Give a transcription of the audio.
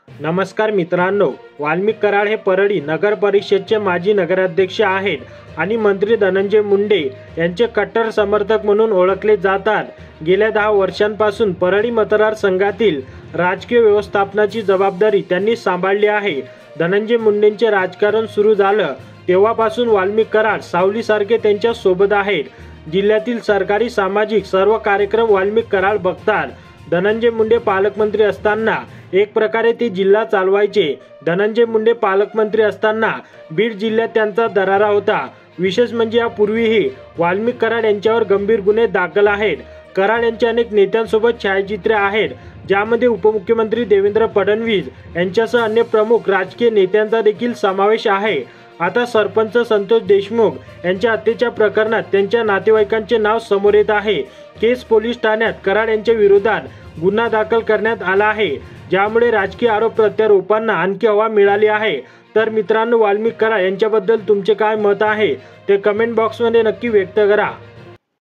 नमस्कार मित्रांनो, वाल्मिक कराड हे परळी नगर परिषदचे माजी नगराध्यक्ष आहेत आणि मंत्री धनंजय मुंडे यांचे कट्टर समर्थक म्हणून ओळखले जातात। गेल्या 10 वर्षांपासून परळी मतदारसंघातील राजकीय व्यवस्थापनाची जबाबदारी त्यांनी सांभाळली आहे। धनंजय मुंडेंचे राजकारण सुरू झालं तेव्हापासून वाल्मिक कराड सावलीसारखे त्यांच्या सोबत आहेत। जिल्ह्यातील सरकारी सामाजिक सर्व कार्यक्रम वाल्मिक कराड बघतात। धनंजय मुंडे पालकमंत्री असताना एक प्रकारे ते जिल्हा चालवायचे। धनंजय मुंडे पालकमंत्री असताना बीड जिल्ह्यात त्यांचा दरारा होता। विशेष म्हणजे यापूर्वीही वाल्मिक कराड यांच्यावर गंभीर गुन्हे दाखल आहेत। कराड यांच्या अनेक नेत्यांसोबत छायाचित्रे आहेत, ज्यामध्ये उपमुख्यमंत्री देवेंद्र फडणवीस यांच्यासह अन्य प्रमुख राजकीय नेत्यांचा देखील समावेश आहे। आता सरपंच संतोष देशमुख यांच्या हत्येच्या प्रकरणात त्यांच्या नातेवाईकांचे नाव समोर येत आहे। केस पोलीस ठाण्यात कराड यांच्या विरोधात गुन्हा दाखल करण्यात आला आहे, ज्यामुळे राजकीय आरोप प्रत्यारोपांना आणखी हवा मिळाली आहे। तर मित्रांनो, वाल्मिक कराड यांच्याबद्दल तुमचे काय मत आहे ते कमेंट बॉक्समध्ये नक्की व्यक्त करा।